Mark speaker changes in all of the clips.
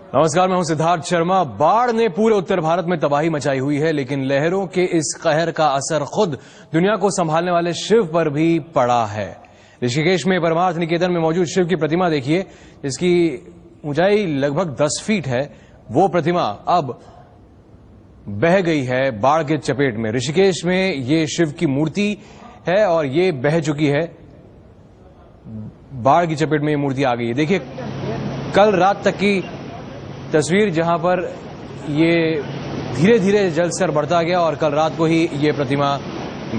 Speaker 1: नमस्कार, मैं हूं सिद्धार्थ शर्मा। बाढ़ ने पूरे उत्तर भारत में तबाही मचाई हुई है, लेकिन लहरों के इस कहर का असर खुद दुनिया को संभालने वाले शिव पर भी पड़ा है। ऋषिकेश में परमार्थ निकेतन में मौजूद शिव की प्रतिमा देखिए, जिसकी ऊंचाई लगभग 10 फीट है। वो प्रतिमा अब बह गई है बाढ़ के चपेट में। ऋषिकेश में ये शिव की मूर्ति है और ये बह चुकी है, बाढ़ की चपेट में ये मूर्ति आ गई है। देखिए, कल रात तक की तस्वीर जहां पर ये धीरे धीरे जल स्तर बढ़ता गया और कल रात को ही ये प्रतिमा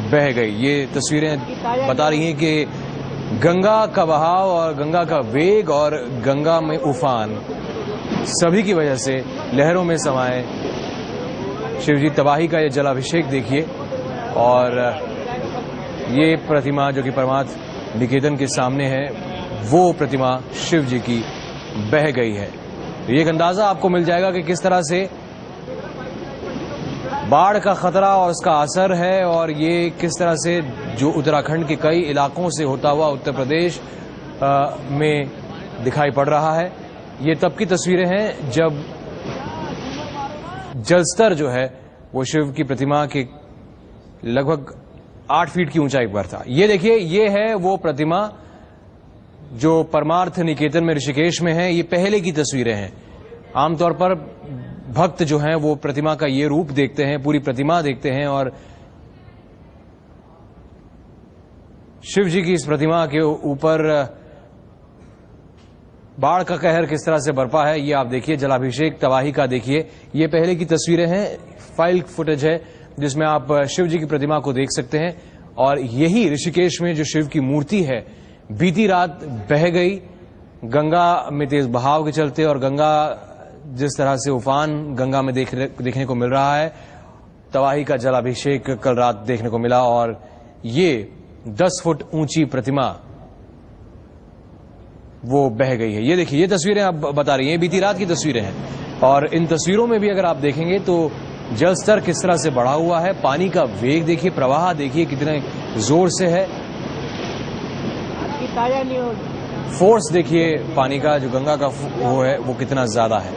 Speaker 1: बह गई। ये तस्वीरें बता रही हैं कि गंगा का बहाव और गंगा का वेग और गंगा में उफान, सभी की वजह से लहरों में समाये शिवजी तबाही का ये जलाभिषेक देखिए। और ये प्रतिमा जो कि परमार्थ निकेतन के सामने है, वो प्रतिमा शिव जी की बह गई है। एक अंदाजा आपको मिल जाएगा कि किस तरह से बाढ़ का खतरा और उसका असर है, और ये किस तरह से जो उत्तराखंड के कई इलाकों से होता हुआ उत्तर प्रदेश में दिखाई पड़ रहा है। ये तब की तस्वीरें हैं जब जलस्तर जो है वो शिव की प्रतिमा के लगभग 8 फीट की ऊंचाई पर था। ये देखिए, ये है वो प्रतिमा जो परमार्थ निकेतन में ऋषिकेश में है। ये पहले की तस्वीरें हैं। आमतौर पर भक्त जो हैं वो प्रतिमा का ये रूप देखते हैं, पूरी प्रतिमा देखते हैं, और शिव जी की इस प्रतिमा के ऊपर बाढ़ का कहर किस तरह से बरपा है ये आप देखिए। जलाभिषेक तबाही का देखिए, ये पहले की तस्वीरें हैं, फाइल फुटेज है जिसमें आप शिव जी की प्रतिमा को देख सकते हैं। और यही ऋषिकेश में जो शिव की मूर्ति है, बीती रात बह गई गंगा में तेज बहाव के चलते, और गंगा जिस तरह से उफान गंगा में देखने को मिल रहा है, तबाही का जलाभिषेक कल रात देखने को मिला। और ये 10 फुट ऊंची प्रतिमा वो बह गई है। ये देखिए, ये तस्वीरें आप बता रही हैं, बीती रात की तस्वीरें हैं। और इन तस्वीरों में भी अगर आप देखेंगे तो जल स्तर किस तरह से बढ़ा हुआ है, पानी का वेग देखिए, प्रवाह देखिए कितने जोर से है, फोर्स देखिए पानी का, जो गंगा का वो है वो कितना ज्यादा है।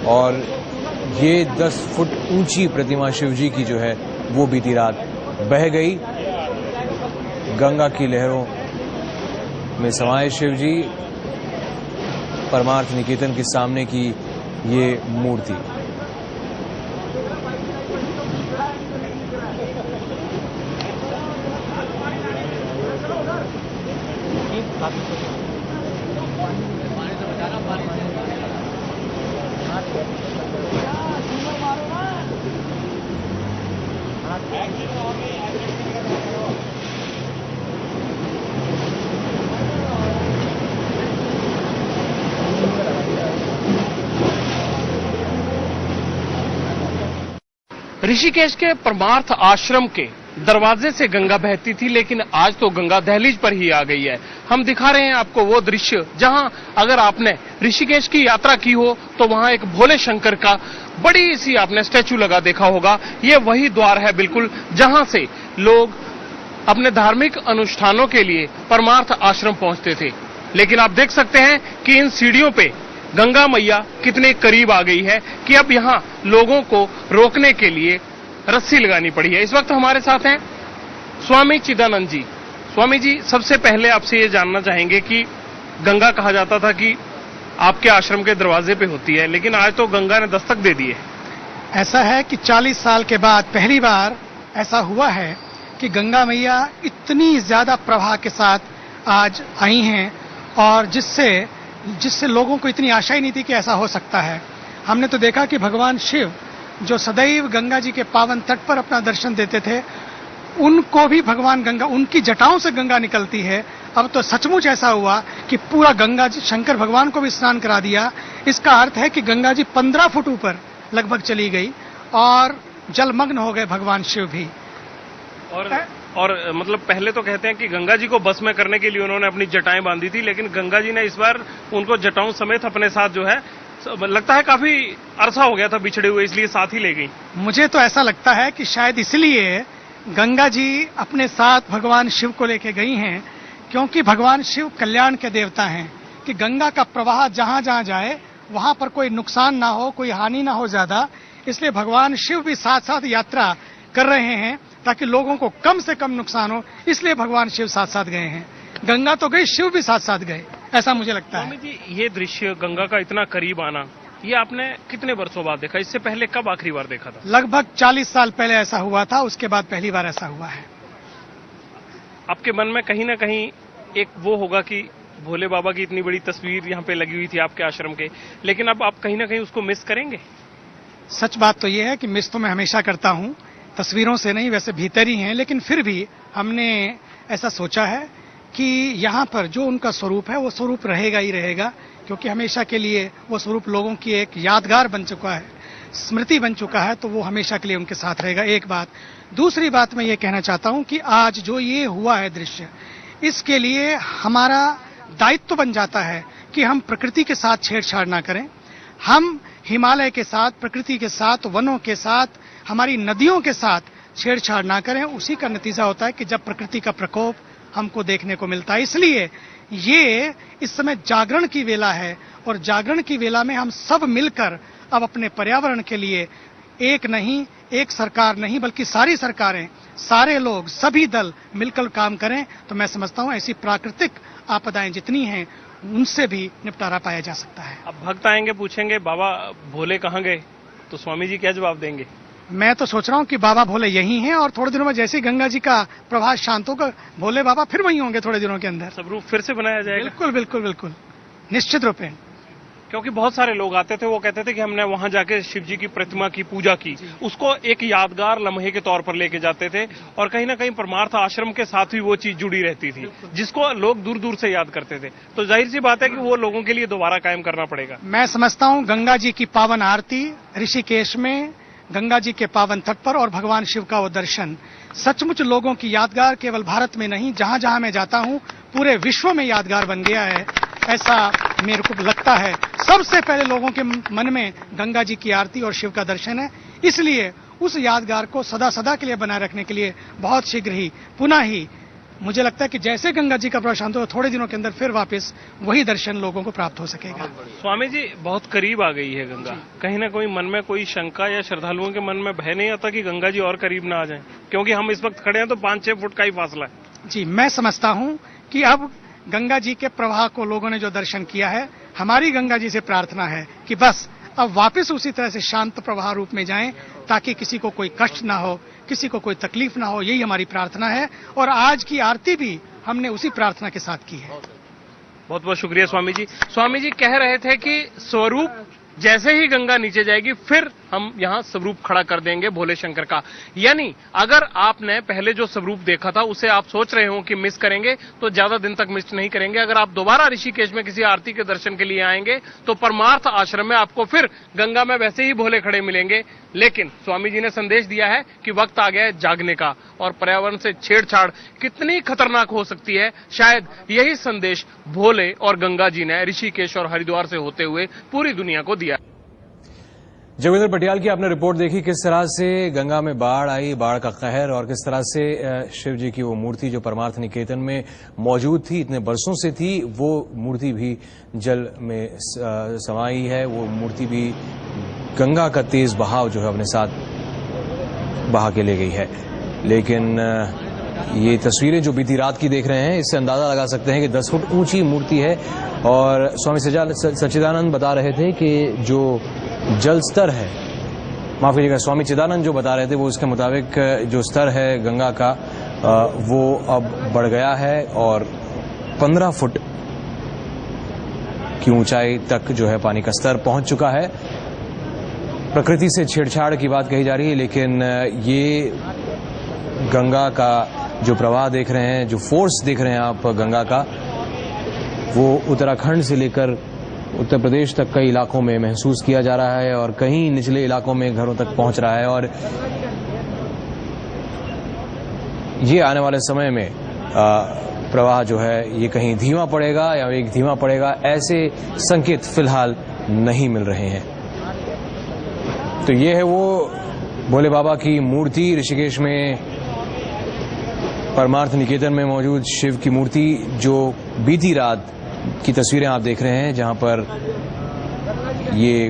Speaker 1: और ये 10 फुट ऊंची प्रतिमा शिवजी की जो है वो बीती रात बह गई गंगा की लहरों में समाये शिवजी। परमार्थ निकेतन के सामने की ये मूर्ति।
Speaker 2: ऋषिकेश के परमार्थ आश्रम के दरवाजे से गंगा बहती थी, लेकिन आज तो गंगा दहलीज पर ही आ गई है। हम दिखा रहे हैं आपको वो दृश्य जहां अगर आपने ऋषिकेश की यात्रा की हो तो वहां एक भोले शंकर का बड़ी सी आपने स्टैचू लगा देखा होगा। ये वही द्वार है बिल्कुल जहां से लोग अपने धार्मिक अनुष्ठानों के लिए परमार्थ आश्रम पहुंचते थे। लेकिन आप देख सकते हैं कि इन सीढ़ियों पे गंगा मैया कितने करीब आ गई है कि अब यहां लोगों को रोकने के लिए रस्सी लगानी पड़ी है। इस वक्त हमारे साथ हैं स्वामी चिदानंद जी। स्वामी जी, सबसे पहले आपसे ये जानना चाहेंगे कि गंगा कहा जाता था कि आपके आश्रम के दरवाजे पे होती है, लेकिन आज तो गंगा ने दस्तक दे दी है।
Speaker 3: ऐसा है कि 40 साल के बाद पहली बार ऐसा हुआ है कि गंगा मैया इतनी ज्यादा प्रवाह के साथ आज आई हैं, और जिससे लोगों को इतनी आशा ही नहीं थी कि ऐसा हो सकता है। हमने तो देखा कि भगवान शिव जो सदैव गंगा जी के पावन तट पर अपना दर्शन देते थे, उनको भी भगवान गंगा, उनकी जटाओं से गंगा निकलती है। अब तो सचमुच ऐसा हुआ कि पूरा गंगा जी, शंकर भगवान को भी स्नान करा दिया। इसका अर्थ है कि गंगा जी 15 फुट ऊपर लगभग चली गई और जलमग्न हो गए भगवान शिव भी।
Speaker 2: और मतलब पहले तो कहते हैं कि गंगा जी को बस में करने के लिए उन्होंने अपनी जटाएं बांधी थी, लेकिन गंगा जी ने इस बार उनको जटाओं समेत अपने साथ जो है, लगता है काफी अरसा हो गया था बिछड़े हुए, इसलिए साथ ही ले गई।
Speaker 3: मुझे तो ऐसा लगता है कि शायद इसलिए गंगा जी अपने साथ भगवान शिव को लेके गई हैं, क्योंकि भगवान शिव कल्याण के देवता हैं। कि गंगा का प्रवाह जहां जहां जाए वहां पर कोई नुकसान ना हो, कोई हानि ना हो ज्यादा, इसलिए भगवान शिव भी साथ साथ यात्रा कर रहे हैं ताकि लोगों को कम से कम नुकसान हो, इसलिए भगवान शिव साथ साथ गए हैं। गंगा तो गई, शिव भी साथ साथ गए, ऐसा मुझे लगता है।
Speaker 2: स्वामी जी, ये दृश्य गंगा का इतना करीब आना, ये आपने कितने वर्षों बाद देखा? इससे पहले कब आखिरी बार देखा था?
Speaker 3: लगभग 40 साल पहले ऐसा हुआ था, उसके बाद पहली बार ऐसा हुआ है।
Speaker 2: आपके मन में कहीं ना कहीं एक वो होगा कि भोले बाबा की इतनी बड़ी तस्वीर यहाँ पे लगी हुई थी आपके आश्रम के, लेकिन अब आप कहीं ना कहीं उसको मिस करेंगे?
Speaker 3: सच बात तो यह है कि मिस तो मैं हमेशा करता हूं, तस्वीरों से नहीं, वैसे भीतर ही हैं, लेकिन फिर भी हमने ऐसा सोचा है कि यहाँ पर जो उनका स्वरूप है वो स्वरूप रहेगा ही रहेगा, क्योंकि हमेशा के लिए वो स्वरूप लोगों की एक यादगार बन चुका है, स्मृति बन चुका है, तो वो हमेशा के लिए उनके साथ रहेगा। एक बात। दूसरी बात मैं ये कहना चाहता हूं कि आज जो ये हुआ है दृश्य, इसके लिए हमारा दायित्व बन जाता है कि हम प्रकृति के साथ छेड़छाड़ ना करें। हम हिमालय के साथ, प्रकृति के साथ, वनों के साथ, हमारी नदियों के साथ छेड़छाड़ ना करें। उसी का नतीजा होता है कि जब प्रकृति का प्रकोप हमको देखने को मिलता है। इसलिए ये इस समय जागरण की वेला है, और जागरण की वेला में हम सब मिलकर अब अपने पर्यावरण के लिए एक नहीं, एक सरकार नहीं, बल्कि सारी सरकारें, सारे लोग, सभी दल मिलकर काम करें, तो मैं समझता हूं ऐसी प्राकृतिक आपदाएं जितनी हैं उनसे भी निपटारा पाया जा सकता है।
Speaker 2: अब भक्त आएंगे, पूछेंगे बाबा भोले कहाँ गए, तो स्वामी जी क्या जवाब देंगे?
Speaker 3: मैं तो सोच रहा हूं कि बाबा भोले यही हैं, और थोड़े दिनों में जैसे ही गंगा जी का प्रवाह शांत होगा, भोले बाबा फिर वहीं होंगे थोड़े दिनों के अंदर।
Speaker 2: स्वरूप फिर से बनाया जाएगा?
Speaker 3: बिल्कुल बिल्कुल बिल्कुल, निश्चित रूप में।
Speaker 2: क्योंकि बहुत सारे लोग आते थे, वो कहते थे कि हमने वहां जाके शिव जी की प्रतिमा की पूजा की, उसको एक यादगार लम्हे के तौर पर लेके जाते थे, और कहीं ना कहीं परमार्थ आश्रम के साथ भी वो चीज जुड़ी रहती थी, जिसको लोग दूर दूर से याद करते थे। तो जाहिर सी बात है कि वो लोगों के लिए दोबारा कायम करना पड़ेगा।
Speaker 3: मैं समझता हूं गंगा जी की पावन आरती ऋषिकेश में, गंगा जी के पावन तट पर, और भगवान शिव का वो दर्शन सचमुच लोगों की यादगार केवल भारत में नहीं, जहां जहां मैं जाता हूं पूरे विश्व में यादगार बन गया है, ऐसा मेरे को लगता है। सबसे पहले लोगों के मन में गंगा जी की आरती और शिव का दर्शन है, इसलिए उस यादगार को सदा सदा के लिए बनाए रखने के लिए बहुत शीघ्र ही, पुनः ही, मुझे लगता है कि जैसे गंगा जी का प्रवाह शांत हो, थोड़े दिनों के अंदर फिर वापस वही दर्शन लोगों को प्राप्त हो सकेगा।
Speaker 2: स्वामी जी, बहुत करीब आ गई है गंगा, कहीं ना कोई मन में कोई शंका या श्रद्धालुओं के मन में भय नहीं आता कि गंगा जी और करीब ना आ जाएं? क्योंकि हम इस वक्त खड़े हैं तो 5-6 फुट का ही फासला है।
Speaker 3: जी, मैं समझता हूं कि अब गंगा जी के प्रवाह को लोगों ने जो दर्शन किया है, हमारी गंगा जी से प्रार्थना है कि बस अब वापस उसी तरह से शांत प्रवाह रूप में जाएं, ताकि किसी को कोई कष्ट ना हो, किसी को कोई तकलीफ ना हो, यही हमारी प्रार्थना है। और आज की आरती भी हमने उसी प्रार्थना के साथ की है।
Speaker 2: बहुत बहुत शुक्रिया स्वामी जी। स्वामी जी कह रहे थे कि स्वरूप जैसे ही गंगा नीचे जाएगी फिर हम यहाँ स्वरूप खड़ा कर देंगे भोले शंकर का। यानी अगर आपने पहले जो स्वरूप देखा था उसे आप सोच रहे हो कि मिस करेंगे, तो ज्यादा दिन तक मिस नहीं करेंगे। अगर आप दोबारा ऋषिकेश में किसी आरती के दर्शन के लिए आएंगे तो परमार्थ आश्रम में आपको फिर गंगा में वैसे ही भोले खड़े मिलेंगे। लेकिन स्वामी जी ने संदेश दिया है कि वक्त आ गया है जागने का, और पर्यावरण से छेड़छाड़ कितनी खतरनाक हो सकती है, शायद यही संदेश भोले और गंगा जी ने ऋषिकेश और हरिद्वार से होते हुए पूरी दुनिया को दिया।
Speaker 1: जोगिंदर पटियाल की आपने रिपोर्ट देखी, किस तरह से गंगा में बाढ़ आई, बाढ़ का कहर, और किस तरह से शिव जी की वो मूर्ति जो परमार्थ निकेतन में मौजूद थी, इतने बरसों से थी, वो मूर्ति भी जल में समाई है। वो मूर्ति भी गंगा का तेज बहाव जो है अपने साथ बहा के ले गई है। लेकिन ये तस्वीरें जो बीती रात की देख रहे हैं, इससे अंदाजा लगा सकते हैं कि 10 फुट ऊंची मूर्ति है। और स्वामी सच्चिदानंद बता रहे थे कि जो जल स्तर है, माफ कीजिएगा, स्वामी चिदानंद जो बता रहे थे वो उसके मुताबिक जो स्तर है गंगा का वो अब बढ़ गया है और 15 फुट की ऊंचाई तक जो है पानी का स्तर पहुंच चुका है। प्रकृति से छेड़छाड़ की बात कही जा रही है, लेकिन ये गंगा का जो प्रवाह देख रहे हैं, जो फोर्स देख रहे हैं आप गंगा का, वो उत्तराखंड से लेकर उत्तर प्रदेश तक कई इलाकों में महसूस किया जा रहा है, और कहीं निचले इलाकों में घरों तक पहुंच रहा है। और ये आने वाले समय में प्रवाह जो है ये कहीं धीमा पड़ेगा या एक धीमा पड़ेगा, ऐसे संकेत फिलहाल नहीं मिल रहे हैं। तो ये है वो भोले बाबा की मूर्ति, ऋषिकेश में परमार्थ निकेतन में मौजूद शिव की मूर्ति, जो बीती रात की तस्वीरें आप देख रहे हैं, जहां पर ये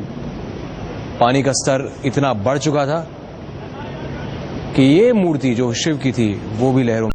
Speaker 1: पानी का स्तर इतना बढ़ चुका था कि ये मूर्ति जो शिव की थी वो भी लहरों